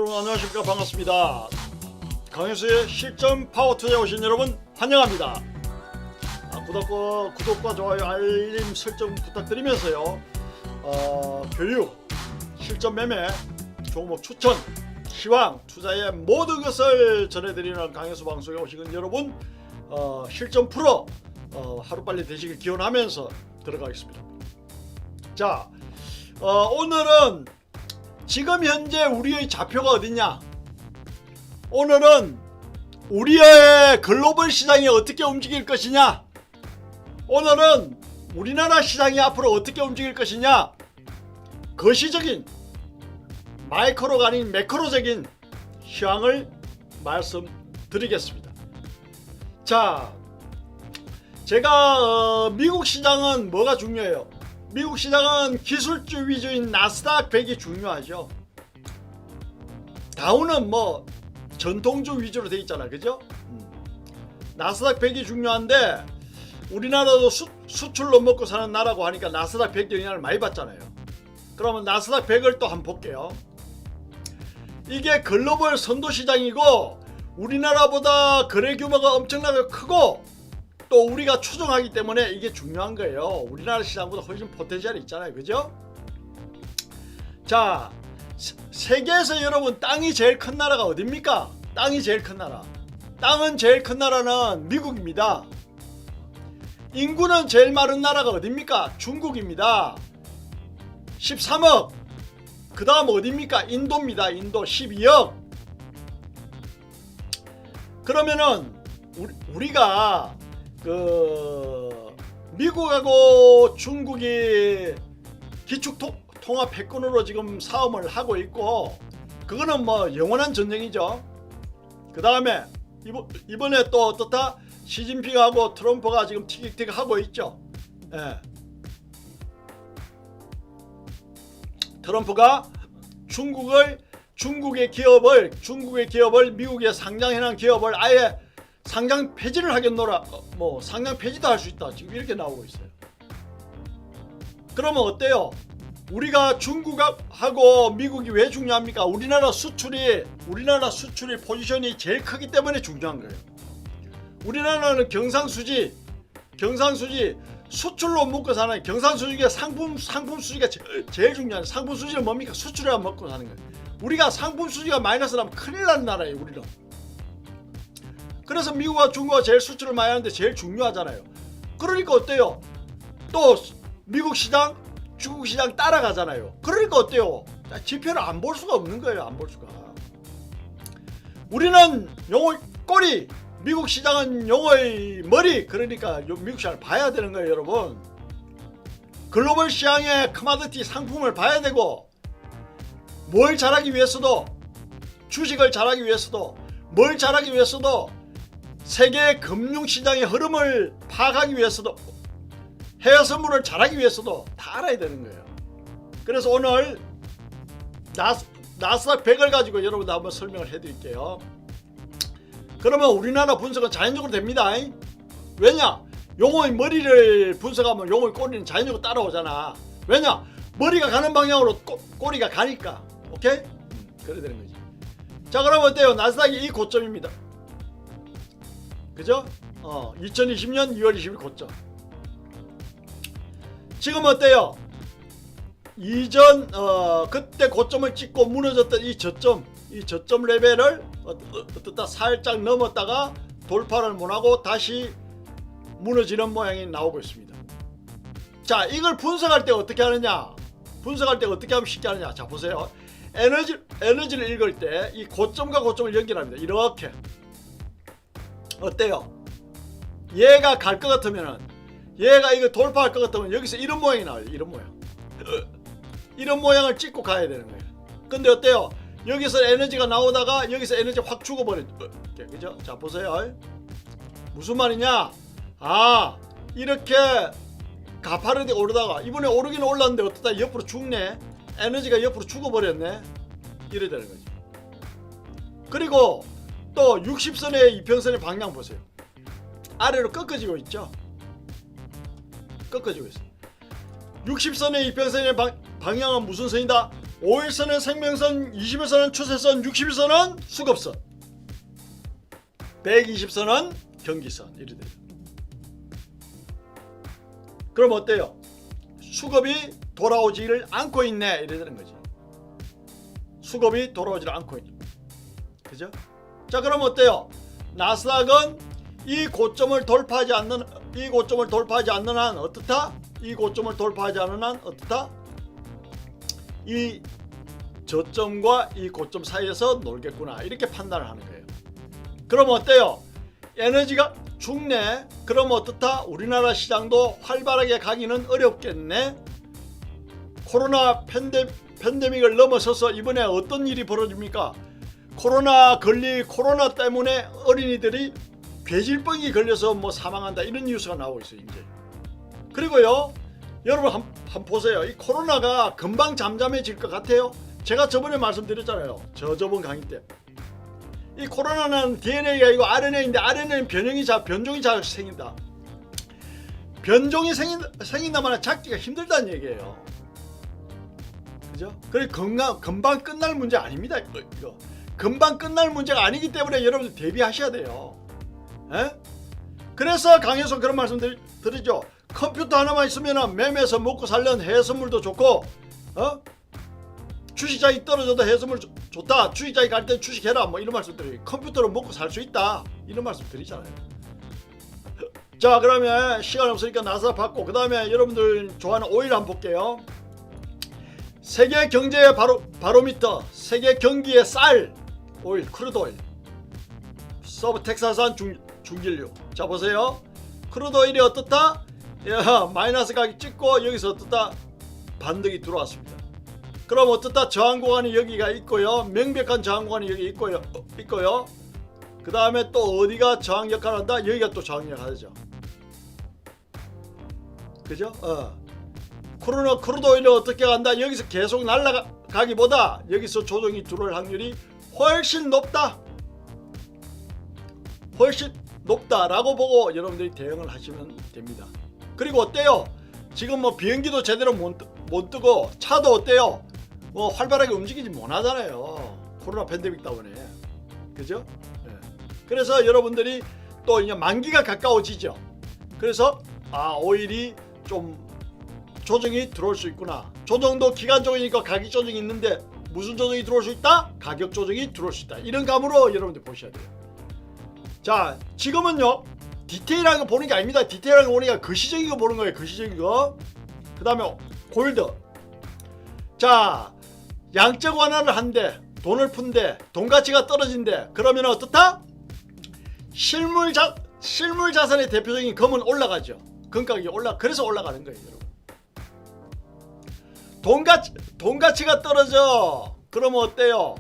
여러분 안녕하십니까. 반갑습니다. 강현수의 실전 파워투자에 오신 여러분 환영합니다. 구독과 좋아요 알림 설정 부탁드리면서요, 교육, 실전 매매, 종목 추천, 시황, 투자의 모든 것을 전해드리는 강현수 방송에 오신 여러분, 실전 프로 하루빨리 되시길 기원하면서 들어가겠습니다. 자, 오늘은 지금 현재 우리의 좌표가 어디냐, 오늘은 우리의 글로벌 시장이 어떻게 움직일 것이냐, 오늘은 우리나라 시장이 앞으로 어떻게 움직일 것이냐, 거시적인 마이크로가 아닌 매크로적인 시황을 말씀드리겠습니다. 자, 제가 미국 시장은 뭐가 중요해요? 미국 시장은 기술주 위주인 나스닥 100이 중요하죠. 다우는 뭐 전통주 위주로 돼 있잖아, 그죠? 나스닥 100이 중요한데 우리나라도 수출로 먹고 사는 나라고 하니까 나스닥 100 영향을 많이 받잖아요. 그러면 나스닥 100을 또 한번 볼게요. 이게 글로벌 선도 시장이고 우리나라보다 거래 규모가 엄청나게 크고 또 우리가 추정하기 때문에 이게 중요한 거예요. 우리나라 시장보다 훨씬 포텐셜이 있잖아요, 그죠? 자, 세계에서 여러분 땅이 제일 큰 나라가 어딥니까? 땅이 제일 큰 나라, 땅은 제일 큰 나라는 미국입니다. 인구는 제일 많은 나라가 어딥니까? 중국입니다. 13억. 그 다음 어딥니까? 인도입니다. 인도 12억. 그러면은 우리가 미국하고 중국이 기축통합 패권으로 지금 싸움을 하고 있고, 그거는 뭐 영원한 전쟁이죠. 그 다음에 이번에 또 어떻다? 시진핑하고 트럼프가 지금 티격태격 하고 있죠. 예. 트럼프가 중국의 기업을 미국에 상장해놓은 기업을 아예 상장 폐지를 하겠노라, 뭐 상장 폐지도 할 수 있다, 지금 이렇게 나오고 있어요. 그러면 어때요? 우리가 중국하고 미국이 왜 중요합니까? 우리나라 수출이 포지션이 제일 크기 때문에 중요한 거예요. 우리나라는 경상수지 수출로 먹고 사는, 경상수지가 상품 수지가 제일 중요한, 상품 수지는 뭡니까? 수출해야 먹고 사는 거예요. 우리가 상품 수지가 마이너스 나면 큰일 나는 나라예요, 우리는. 그래서 미국과 중국과 제일 수출을 많이 하는데 제일 중요하잖아요. 그러니까 어때요? 또 미국 시장, 중국 시장 따라가잖아요. 그러니까 어때요? 지표를 안 볼 수가 없는 거예요, 안 볼 수가. 우리는 용어의 꼬리, 미국 시장은 용어의 머리. 그러니까 미국 시장을 봐야 되는 거예요, 여러분. 글로벌 시장의 커머디티 상품을 봐야 되고, 뭘 잘하기 위해서도, 주식을 잘하기 위해서도, 뭘 잘하기 위해서도, 세계 금융시장의 흐름을 파악하기 위해서도, 해외 선물을 잘하기 위해서도 다 알아야 되는 거예요. 그래서 오늘 나스닥 100을 가지고 여러분들 한번 설명을 해드릴게요. 그러면 우리나라 분석은 자연적으로 됩니다. 왜냐? 용어의 머리를 분석하면 용어의 꼬리는 자연적으로 따라오잖아. 왜냐? 머리가 가는 방향으로 꼬리가 가니까. 오케이? 그래 되는 거지. 자, 그러면 어때요? 나스닥이 이 고점입니다. 그죠? 2020년 2월 20일 고점. 지금 어때요? 이전 그때 고점을 찍고 무너졌던 이 저점 레벨을 어떻다 살짝 넘었다가 돌파를 못하고 다시 무너지는 모양이 나오고 있습니다. 자, 이걸 분석할 때 어떻게 하느냐? 분석할 때 어떻게 하면 쉽게 하느냐? 자, 보세요. 에너지를 읽을 때 이 고점과 고점을 연결합니다. 이렇게. 어때요? 얘가 갈 것 같으면은, 얘가 이거 돌파할 것 같으면 여기서 이런 모양이 나와요. 이런 모양. 이런 모양을 찍고 가야 되는 거예요. 근데 어때요? 여기서 에너지가 나오다가 여기서 에너지 확 죽어버려. 그죠? 자, 보세요. 무슨 말이냐? 이렇게 가파르게 오르다가 이번에 오르긴 올랐는데 어떠다 옆으로 죽네. 에너지가 옆으로 죽어버렸네. 이래 되는 거지. 그리고 또 60선의 이평선의 방향 보세요. 아래로 꺾어지고 있죠. 꺾어지고 있어요. 60선의 이평선의 방향은 무슨 선이다? 5일선은 생명선, 20일선은 추세선, 60일선은 수급선, 120선은 경기선. 이래 돼요. 그럼 어때요? 수급이 돌아오지를 않고 있네. 이래 되는 거지. 수급이 돌아오지를 않고 있네. 그죠? 자, 그럼 어때요? 나스닥은 이 고점을 돌파하지 않는 한 어떻다? 이 고점을 돌파하지 않는 한 어떻다? 이 저점과 이 고점 사이에서 놀겠구나. 이렇게 판단을 하는 거예요. 그럼 어때요? 에너지가 죽네. 그럼 어떻다? 우리나라 시장도 활발하게 가기는 어렵겠네. 코로나 팬데믹을 넘어서서 이번에 어떤 일이 벌어집니까? 코로나 때문에 어린이들이 괴질병이 걸려서 뭐 사망한다, 이런 뉴스가 나오고 있어요 이제. 그리고요, 여러분 한번 보세요. 이 코로나가 금방 잠잠해질 것 같아요. 제가 저번에 말씀드렸잖아요. 저번 강의 때. 이 코로나는 DNA가 아니고 RNA인데 RNA는 변종이 잘 생긴다. 변종이 생긴다만 잡기가 힘들다는 얘기예요. 그죠? 그래 금방 끝날 문제 아닙니다. 이거 금방 끝날 문제가 아니기 때문에 여러분들 대비하셔야 돼요. 에? 그래서 강에서 그런 말씀 드리죠. 컴퓨터 하나만 있으면 매매해서 먹고 살려는 해외선물도 좋고, 주식자이 떨어져도 해외선물 좋다. 주식자이 갈 때 주식해라. 뭐 이런 말씀 드려요. 컴퓨터로 먹고 살 수 있다. 이런 말씀 드리잖아요. 자, 그러면 시간 없으니까 나스닥 받고, 그 다음에 여러분들 좋아하는 오일 한번 볼게요. 세계 경제의 바로미터, 세계 경기의 쌀, 오일, 크루드 오일, 서브 텍사스산 중진류. 자, 보세요. 크루드 오일이 어떻다? 야, 마이너스 가격 찍고 여기서 어떻다? 반등이 들어왔습니다. 그럼 어떻다? 저항 구간이 여기가 있고요. 명백한 저항 구간이 여기 있고요. 그 다음에 또 어디가 저항 역할을 한다? 여기가 또 저항 역할을 하죠. 그죠? 크루드 오일이 어떻게 간다? 여기서 계속 날아가기보다 여기서 조정이 들어올 확률이 훨씬 높다라고 보고 여러분들이 대응을 하시면 됩니다. 그리고 어때요? 지금 뭐 비행기도 제대로 못 뜨고 차도 어때요? 뭐 활발하게 움직이지 못하잖아요. 코로나 팬데믹 때문에. 그죠? 네. 그래서 여러분들이 또 이제 만기가 가까워지죠. 그래서 오일이 좀 조정이 들어올 수 있구나. 조정도 기간적이니까 가격 조정이 있는데 무슨 조정이 들어올 수 있다? 가격 조정이 들어올 수 있다. 이런 감으로 여러분들 보셔야 돼요. 자, 지금은요, 디테일한 거 보는 게 아닙니다. 디테일한 거 보는 게 거시적인 거 보는 거예요. 거시적인 거. 그 다음에 골드. 자, 양적 완화를 한대, 돈을 푼대, 돈 가치가 떨어진대. 그러면 어떻다? 실물 자산의 대표적인 금은 올라가죠. 금 가격이 그래서 올라가는 거예요, 여러분. 돈 가치가 떨어져. 그러면 어때요?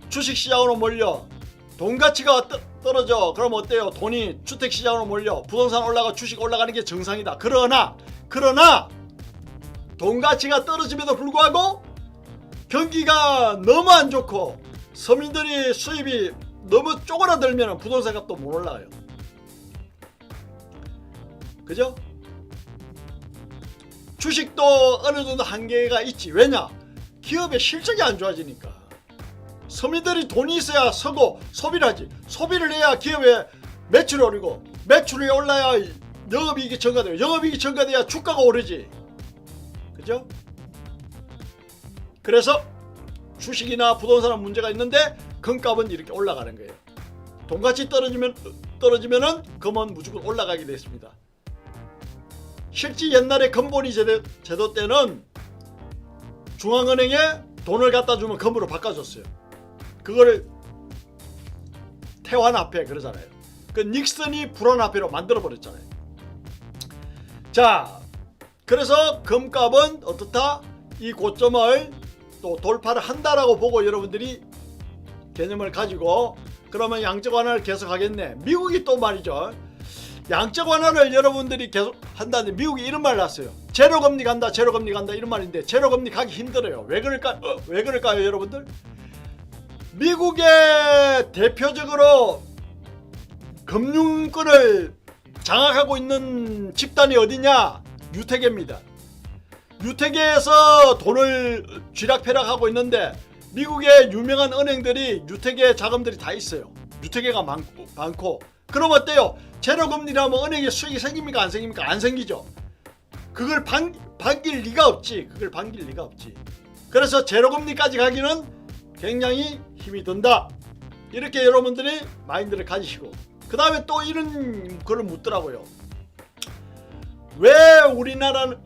주식 시장으로 몰려. 돈 가치가 떨어져. 그럼 어때요? 돈이 주택 시장으로 몰려. 부동산 올라가, 주식 올라가는 게 정상이다. 그러나 돈 가치가 떨어짐에도 불구하고 경기가 너무 안 좋고 서민들이 수입이 너무 쪼그라들면 부동산 값도 못 올라가요. 그죠? 주식도 어느 정도 한계가 있지. 왜냐? 기업의 실적이 안 좋아지니까. 서민들이 돈이 있어야 서고 소비를 하지. 소비를 해야 기업의 매출이 오르고, 매출이 올라야 영업이익이 증가돼요. 영업이익이 증가돼야 주가가 오르지. 그죠? 그래서 주식이나 부동산은 문제가 있는데 금값은 이렇게 올라가는 거예요. 돈가치 떨어지면은 금은 무조건 올라가게 됐습니다. 실제 옛날에 금본위 제도 때는 중앙은행에 돈을 갖다 주면 금으로 바꿔줬어요. 그거를 태환화폐 그러잖아요. 그 닉슨이 불안화폐로 만들어버렸잖아요. 자, 그래서 금값은 어떻다? 이 고점을 또 돌파를 한다라고 보고 여러분들이 개념을 가지고, 그러면 양적 완화를 계속 하겠네. 미국이 또 말이죠. 양적 완화를 여러분들이 계속 한다는데 미국이 이런 말 났어요. 제로 금리 간다 이런 말인데 제로 금리 가기 힘들어요. 왜 그럴까요, 여러분들? 미국의 대표적으로 금융권을 장악하고 있는 집단이 어디냐? 유태계입니다. 유태계에서 돈을 쥐락펴락하고 있는데 미국의 유명한 은행들이 유태계 자금들이 다 있어요. 유태계가 많고. 그럼 어때요? 제로금리라면 은행에 수익이 생깁니까? 안 생깁니까? 안 생기죠. 그걸 반길 리가 없지. 그래서 제로금리까지 가기는 굉장히 힘이 든다. 이렇게 여러분들이 마인드를 가지시고, 그 다음에 또 이런 거를 묻더라고요. 왜 우리나라는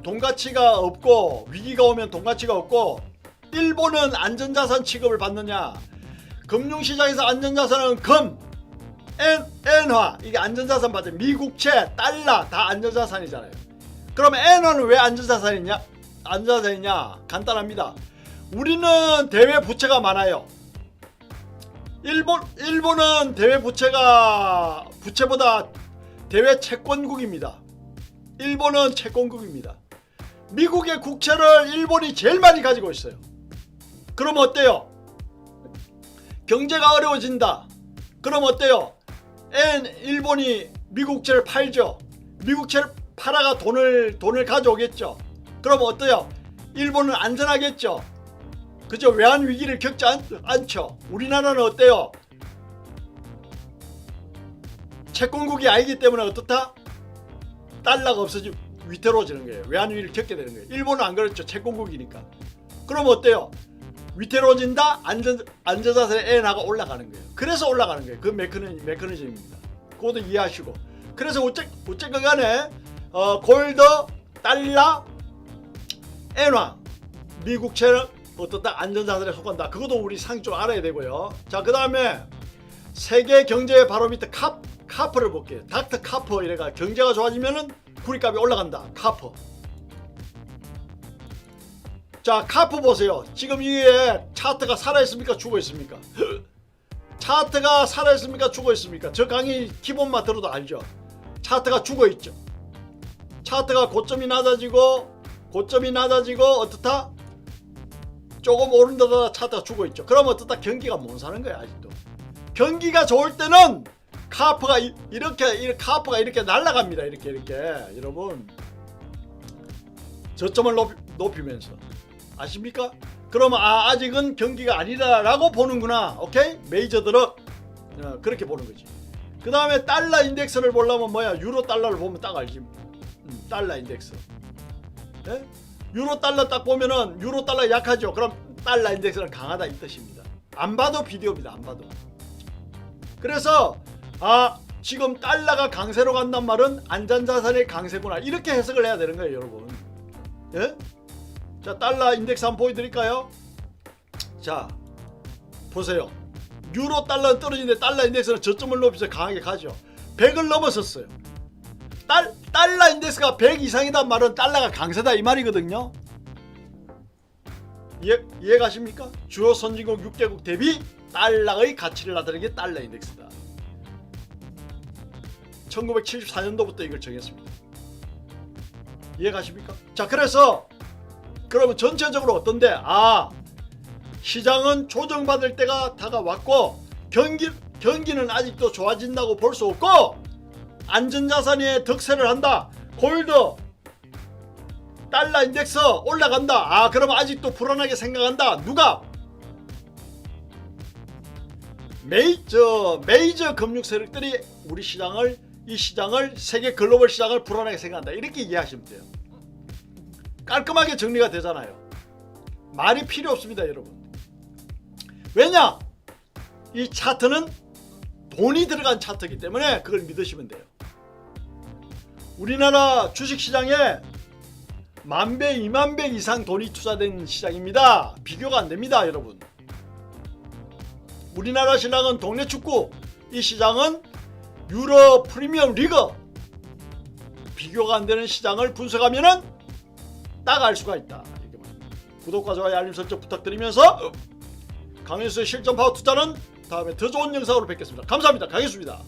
돈 가치가 없고 위기가 오면 돈 가치가 없고 일본은 안전자산 취급을 받느냐? 금융시장에서 안전자산은 금, 엔화, 이게 안전자산 받아요. 미국채, 달러 다 안전자산이잖아요. 그러면 엔화는 왜 안전자산이냐? 간단합니다. 우리는 대외 부채가 많아요. 일본은 대외 부채보다 대외 채권국입니다. 일본은 채권국입니다. 미국의 국채를 일본이 제일 많이 가지고 있어요. 그럼 어때요? 경제가 어려워진다. 그럼 어때요? 일본이 미국채를 팔죠. 미국채를 팔아가 돈을 가져오겠죠. 그럼 어때요? 일본은 안전하겠죠. 그죠? 외환 위기를 겪지 않죠. 우리나라는 어때요? 채권국이 아니기 때문에 어떻다? 달러가 없어지고 위태로워지는 거예요. 외환 위기를 겪게 되는 거예요. 일본은 안 그렇죠. 채권국이니까. 그럼 어때요? 위태로워진다? 안전자산의 엔화가 올라가는 거예요. 그래서 올라가는 거예요. 그 메커니즘입니다. 그것도 이해하시고. 그래서 어쨌건 간에 골드, 달러, 엔화, 미국채는 어떻다? 안전자산에 속한다. 그것도 우리 상식 좀 알아야 되고요. 자, 그 다음에 세계 경제의 바로 밑에 카프를 볼게요. 닥터 카프 이래가 경제가 좋아지면은 구리값이 올라간다. 카프. 자, 카프 보세요. 지금 이게 차트가 살아있습니까? 죽어있습니까? 차트가 살아있습니까? 죽어있습니까? 저 강의 기본만 들어도 알죠. 차트가 죽어있죠. 차트가 고점이 낮아지고 어떻다? 조금 오른다다 차트가 죽어있죠. 그러면 어떻다? 경기가 못 사는 거야. 아직도. 경기가 좋을 때는 카프가 이렇게 날아갑니다. 이렇게 여러분 저점을 높이면서 아십니까? 그러면 아직은 경기가 아니다라고 보는구나. 오케이? 메이저들은 그렇게 보는 거지. 그 다음에 달러 인덱스를 보려면 뭐야? 유로 달러를 보면 딱 알지. 달러 인덱스. 예? 유로 달러 딱 보면은 유로 달러 약하죠. 그럼 달러 인덱스는 강하다 이 뜻입니다. 안 봐도 비디오입니다. 안 봐도. 그래서 지금 달러가 강세로 간단 말은 안전자산의 강세구나. 이렇게 해석을 해야 되는 거예요, 여러분. 예? 자, 달러 인덱스 한번 보여드릴까요? 자, 보세요. 유로 달러는 떨어지는데 달러 인덱스는 저점을 높여서 강하게 가죠. 100을 넘어섰어요. 달러 인덱스가 100 이상이란 말은 달러가 강세다 이 말이거든요. 이해 가십니까? 주요 선진국 6개국 대비 달러의 가치를 나타내는 게 달러 인덱스다. 1974년도부터 이걸 정했습니다. 이해 가십니까? 자, 그래서 그러면 전체적으로 어떤데? 시장은 조정받을 때가 다가왔고 경기는 아직도 좋아진다고 볼 수 없고 안전자산에 득세를 한다. 골드, 달러 인덱스 올라간다. 그러면 아직도 불안하게 생각한다. 누가? 메이저 금융 세력들이 이 시장을 세계 글로벌 시장을 불안하게 생각한다. 이렇게 이해하시면 돼요. 깔끔하게 정리가 되잖아요. 말이 필요 없습니다, 여러분. 왜냐? 이 차트는 돈이 들어간 차트이기 때문에 그걸 믿으시면 돼요. 우리나라 주식시장에 10,000배, 20,000배 이상 돈이 투자된 시장입니다. 비교가 안 됩니다, 여러분. 우리나라 시장은 동네 축구, 이 시장은 유럽 프리미엄 리그. 비교가 안 되는 시장을 분석하면은 딱 알 수가 있다. 구독과 좋아요, 알림 설정 부탁드리면서 강현수의 실전 파워 투자는 다음에 더 좋은 영상으로 뵙겠습니다. 감사합니다. 강현수입니다.